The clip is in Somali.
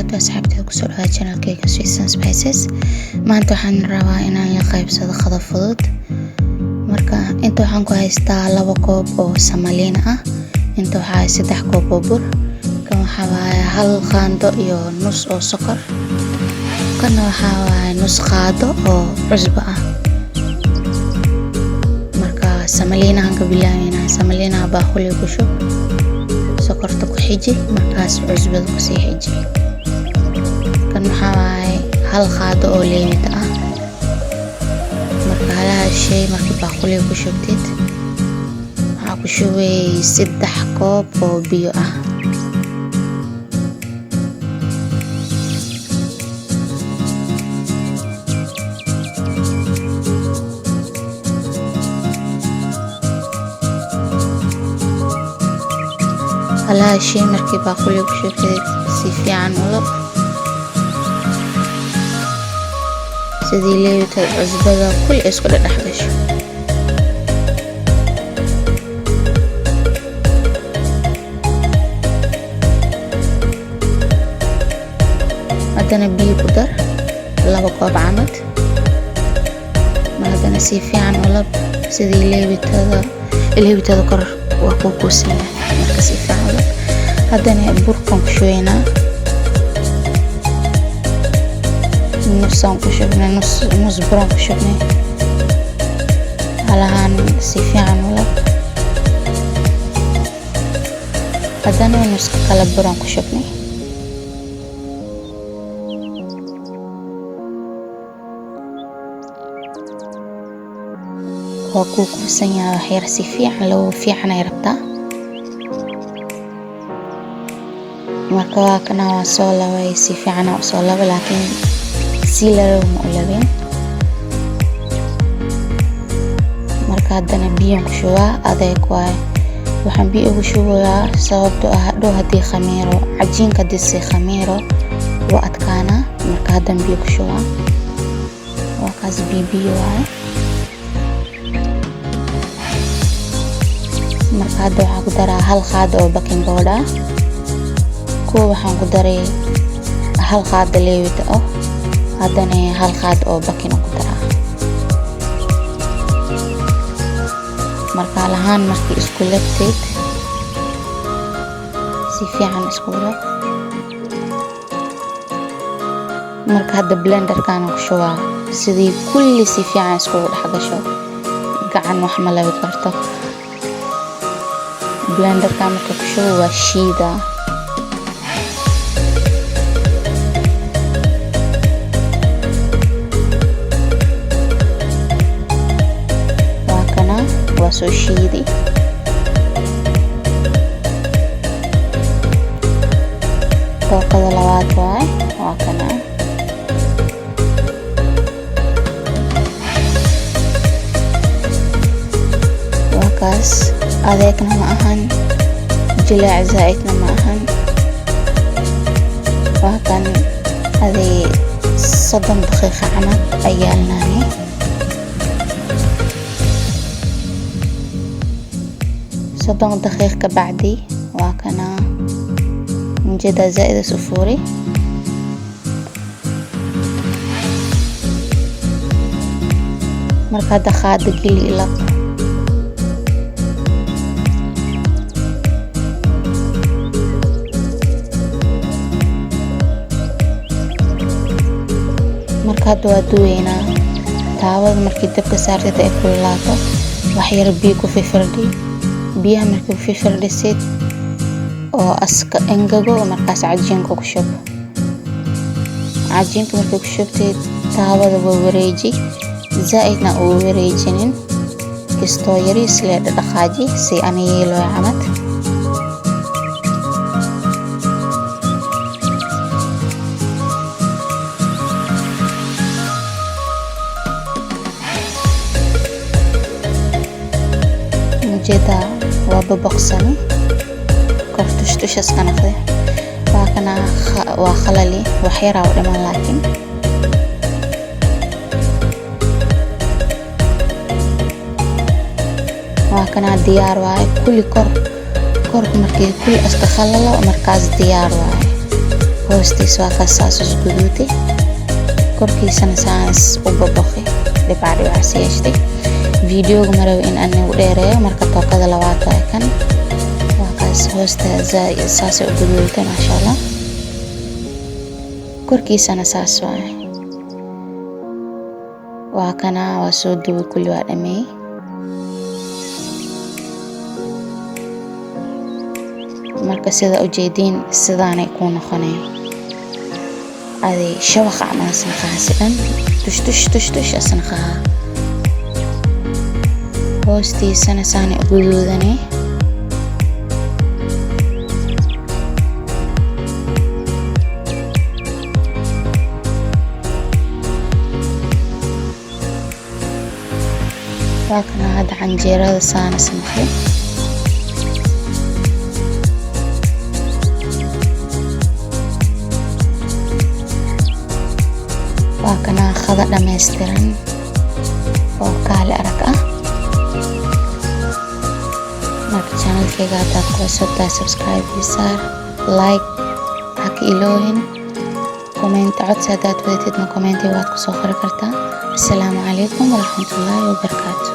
wabarakaatu asxaabtayda kusoo dhawaada channelkayga Sweets and Spices. maanta waxaan rabaa inaan la qaybsado qado fudud. marka inta waxaan ku haystaa 2 koob oo samaliin ah, inta waxaa 3 koob oo bur, kan waxaa waaye 1 qaando iyo nus oo sokor, kan waxaa waaye nus qaado oo cusbo ah. marka samaliinahan ka bilaabina, samaliinaha baaquli ku shub, sokorta ku xiji, markaas cusbada ku sii xiji. kan waxaa waaye 1 qaado oo leeyta ah. marka halaha shay markii baaquli ku shubtid, waxaa ku shubay 3 koob oo biyo ah. halaha shay markii baaquli ku shubtid si fiican u lab, sidii leeyta cusbada kulli isku dhexgasho. haddana biyo ku dar 2 koob camad, haddana si fiican u lab, sidii leeytada kor waa ku kuusan yahay. marka si fiican u lab, haddana burkan ku shubaynaa, nusaan ku shubnay, nus buran ku shubnay. halahan si fiican u lab, haddana nuska kala buran ku shubnay. waa ku kuusan yahay wax yar, si fiican loo fiican ay rabtaa. marka waa kana waa soo labay, si fiican oo soo labay, laakiin si loo ma labin. marka haddana biyo ku shubaa, adeeg waay. waxaan biyo ugu shubayaa sababtoo ah hadhow haddii khamiiro cajiinka disi khamiiro waa adkaana. marka haddana biyo ku shubaa, waa kaas biyo waay. marka hadda waxaan ku daraa 1 qaado oo baking powder, kuwa waxaan ku daray 1 qaado leeyta ah, haddana 1 qaado oo baking ku daraa. marka lahaan markii isku labtid si fiican isku lab. marka hadda blenderkan ku shubaa, sidii kulli si fiican isku dhexgasho, gacan wax ma labi karto. blenderkan marka ku shubo waa shiida. waa soo shiidi. tooqada labaad waay, waa kana. waa kaas, adeegna ma ahan, jilaac zaa'idna ma ahan. waa kan adeeg 30 daqiiqo camal ayaa lanaanay. 30 دقيقة كبعدي وكنا نجد زائد سفوري. مركا دخاد قلي لق، مركا دوينا taawada markii dabka saartay ay kululaato, wax yar biyo ku firdhi. biyaha markii ku firdhisid oo aska engago, markaas cajiinka ku shub. cajiinka markii ku shubtid taawada waa wareeji, zaa'idna oo wareejinin, kastoo yariis lee dhaqaaji si aan yeelo camad. jeda waa babaqsani, kor tushtushas ka noqday. waa kana waa khalali, wax yar oo dhiman, laakiin waa kana diyaar waay. kulli kor markii kulli iska khalalo, markaas diyaar waay. hoostiis waa kaas saas is guduutay, korkiisana saas u babaqay dhibcadhi waxaas yeeshtay. Videoga ma rabo in aan ugu dheereeyo, marka tookada labaad waa kan. Waa kaas hoosta saas u guduutay maasha Allah, korkiisana saas waaye. Waa kana waa soo duubay kulli waa dhameeyay. Marka sida u jeediin sidaanay ku noqonay adi shabaq camal sanqaasidan tush sanqaa hoostiisana saanay u guduudanay. waa kana hadda canjeerada saana samxay. waa kana qada dhameystiran oo kaali arag ah. marka channelkayga haddaad ku cusubtahay subscribe iyo saar, like ha ka iloohin, comment codsi haddaad wadatidna commentiga waad ku soo qori kartaa. Assalaamu calaykum waraxmatullaahi wabarakaatu.